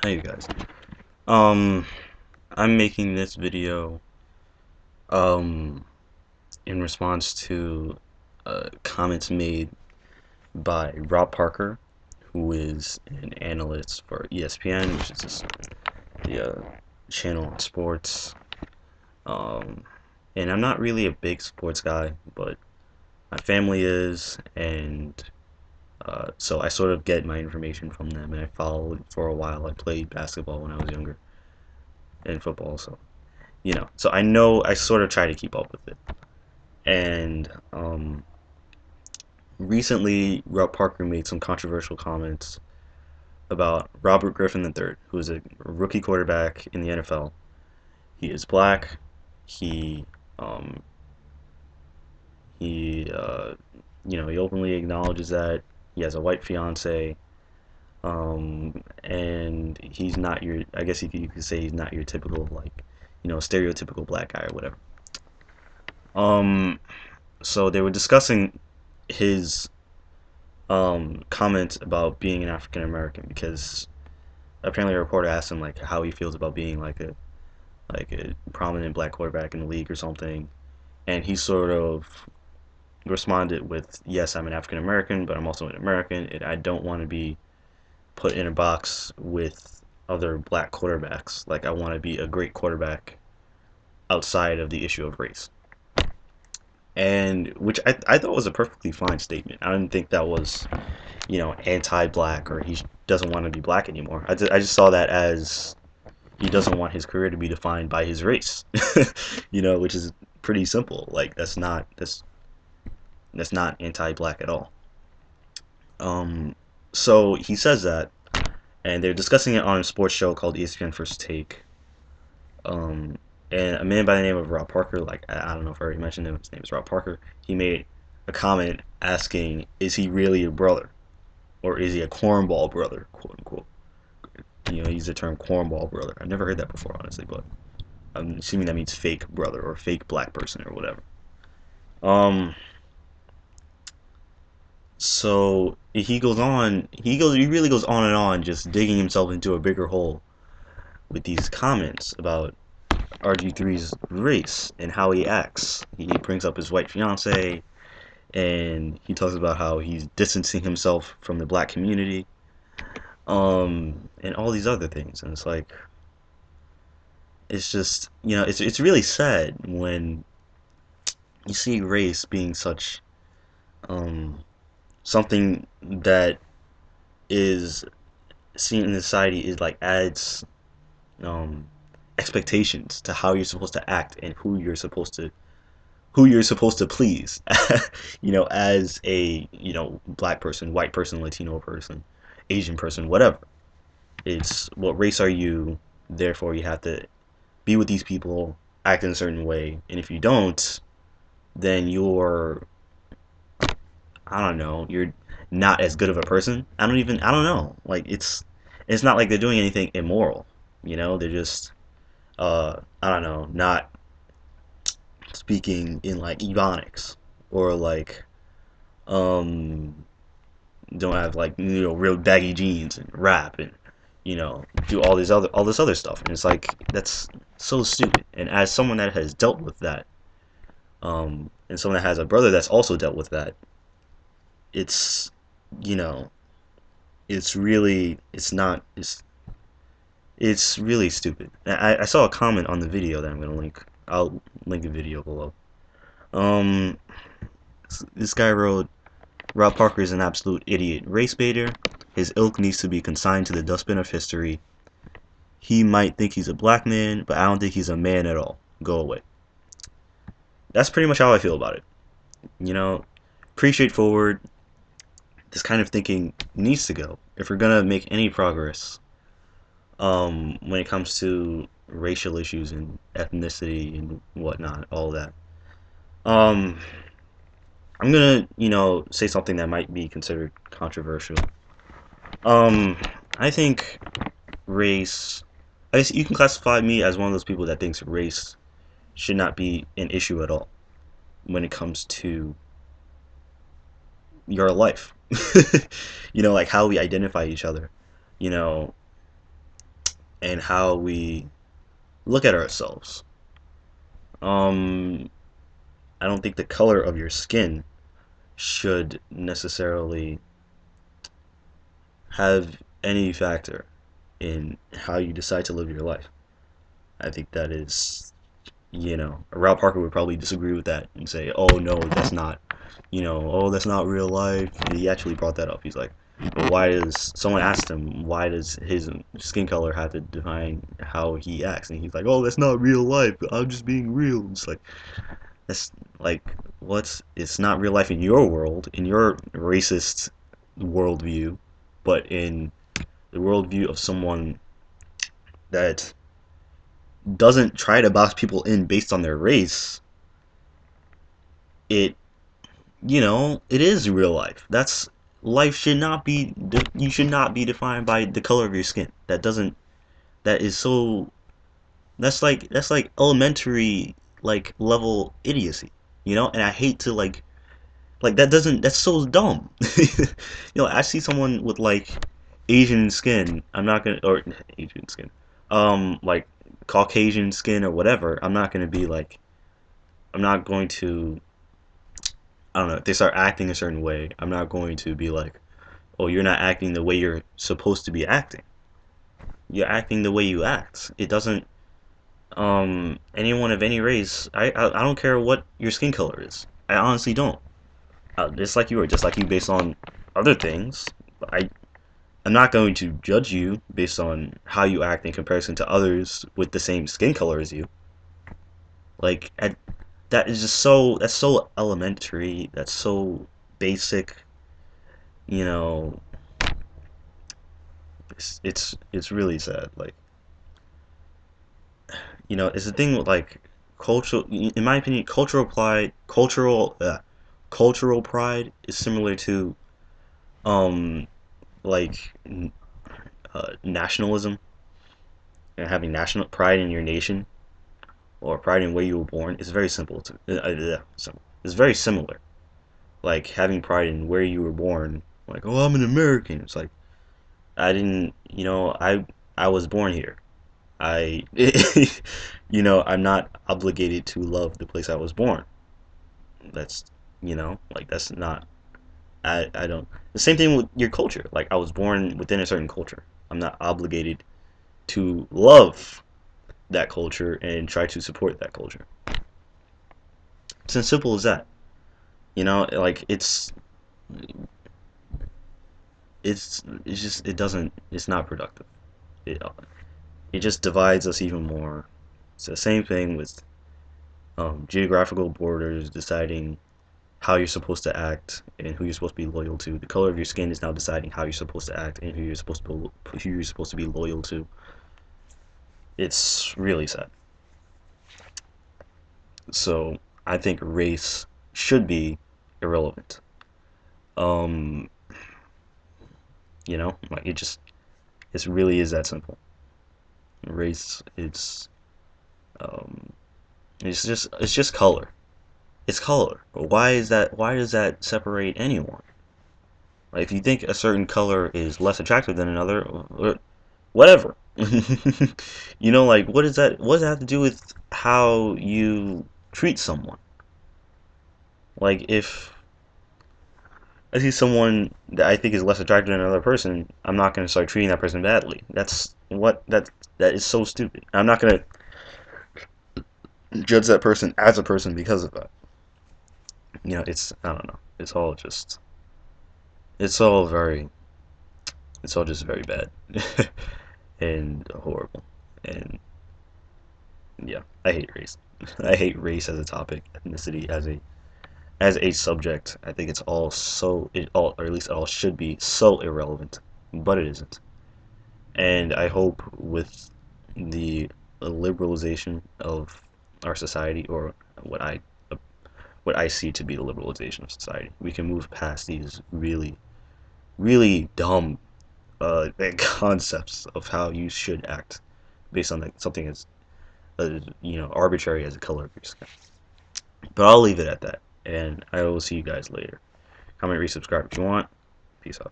Hey you guys. Um, I'm making this video um in response to comments made by Rob Parker, who is an analyst for ESPN, which is just the channel on sports. Um, and I'm not really a big sports guy, but my family is, and so I sort of get my information from them, and I followed for a while. I played basketball when I was younger, and football, so so I know I sort of try to keep up with it. And recently, Rob Parker made some controversial comments about Robert Griffin III, who is a rookie quarterback in the NFL. He is black. He, um, he, he openly acknowledges that he has a white fiance, and he's not your. I guess you could say he's not your typical stereotypical black guy or whatever. Um, so they were discussing his comment about being an African American because apparently a reporter asked him like how he feels about being like a prominent black quarterback in the league or something, and he sort of responded with, "Yes, I'm an African American, but I'm also an American, and I don't want to be put in a box with other black quarterbacks. Like I want to be a great quarterback outside of the issue of race." And which I thought was a perfectly fine statement. I didn't think that was anti-black or he doesn't want to be black anymore. I just saw that as he doesn't want his career to be defined by his race, which is pretty simple. Like that's not anti-black at all. Um, so he says that, and they're discussing it on a sports show called ESPN First Take. Um, and a man by the name of Rob Parker, like I don't know if I already mentioned him, his name is Rob Parker. He made a comment asking, "Is he really a brother, or is he a cornball brother, quote unquote?" Use the term cornball brother. I've never heard that before, honestly, but I'm assuming that means fake brother or fake black person or whatever. Um, so he really goes on and on, just digging himself into a bigger hole with these comments about RG3's race and how he acts. He brings up his white fiance, and he talks about how he's distancing himself from the black community, and all these other things. And it's like, it's just, it's really sad when you see race being such um, something that is seen in society is like adds um, expectations to how you're supposed to act and who you're supposed to please. As a black person, white person, Latino person, Asian person, whatever. It's what race are you? Therefore, you have to be with these people, act in a certain way, and if you don't, then you're I don't know, you're not as good of a person. I don't know. Like it's not like they're doing anything immoral. They're just I don't know, not speaking in like ebonics or like um don't have like real baggy jeans and rap and do all this other stuff. And it's like that's so stupid. And as someone that has dealt with that, and someone that has a brother that's also dealt with that, it's you know it's really it's really stupid. I saw a comment on the video that I'm gonna link. I'll link the video below. Um, this guy wrote, "Rob Parker is an absolute idiot, race baiter. His ilk needs to be consigned to the dustbin of history. He might think he's a black man, but I don't think he's a man at all. Go away." That's pretty much how I feel about it. You know, pretty straightforward. This kind of thinking needs to go if we're gonna make any progress when it comes to racial issues and ethnicity and whatnot, all that. Um, I'm gonna, say something that might be considered controversial. Um, I think race. I guess you can classify me as one of those people that thinks race should not be an issue at all when it comes to your life. Like how we identify each other. You know, and how we look at ourselves. Um, I don't think the color of your skin should necessarily have any factor in how you decide to live your life. I think that is, Rob Parker would probably disagree with that and say, "Oh no, that's not, oh that's not real life." He actually brought that up. He's like, "But why does?" Someone asked him, "Why does his skin color have to define how he acts?" And he's like, "Oh, that's not real life. I'm just being real." It's like that's like what's it's not real life in your world, in your racist worldview, but in the worldview of someone that doesn't try to box people in based on their race, it it is real life. That's life should not be you should not be defined by the color of your skin. That is so that's like elementary like level idiocy, and I hate to like that doesn't that's so dumb. I see someone with like Asian skin, I'm not gonna or Asian skin, like Caucasian skin or whatever. I'm not going to I don't know, if they start acting a certain way, I'm not going to be like, oh, you're not acting the way you're supposed to be acting. You're acting the way you act. It doesn't anyone of any race, I don't care what your skin color is. I honestly don't. Just like you based on other things. I I'm not going to judge you based on how you act in comparison to others with the same skin color as you. Like that is just that's so elementary. That's so basic. You know, it's really sad. Like it's the thing with like cultural. In my opinion, cultural pride is similar to um like nationalism and having national pride in your nation or pride in where you were born. It's very simple. Simple. It's very similar. Like having pride in where you were born. Like, oh, I'm an American. It's like I didn't. I was born here. I, I'm not obligated to love the place I was born. That's, like that's not. I don't. The same thing with your culture. Like I was born within a certain culture. I'm not obligated to love that culture and try to support that culture. It's as simple as that. Like it's just it's not productive. It it just divides us even more. It's the same thing with geographical borders deciding how you're supposed to act and who you're supposed to be loyal to. The color of your skin is now deciding how you're supposed to act and who you're supposed to be loyal to. It's really sad. So I think race should be irrelevant. Um, like it really is that simple. Race, um, it's just color. It's color. Why is that? Why does that separate anyone? Like if you think a certain color is less attractive than another, whatever. Like what is that? What does that have to do with how you treat someone? Like if I see someone that I think is less attractive than another person, I'm not going to start treating that person badly. That is so stupid. I'm not going to judge that person as a person because of that. It's I don't know. It's all very it's all just very bad and horrible. And yeah, I hate race. I hate race as a topic, ethnicity as a subject. I think it's all it all or at least it all should be so irrelevant, but it isn't. And I hope with the liberalization of our society, or what I what I see to be the liberalization of society, we can move past these really dumb concepts of how you should act based on like something as arbitrary as the color of your skin. But I'll leave it at that, and I will see you guys later. Comment, resubscribe if you want. Peace out.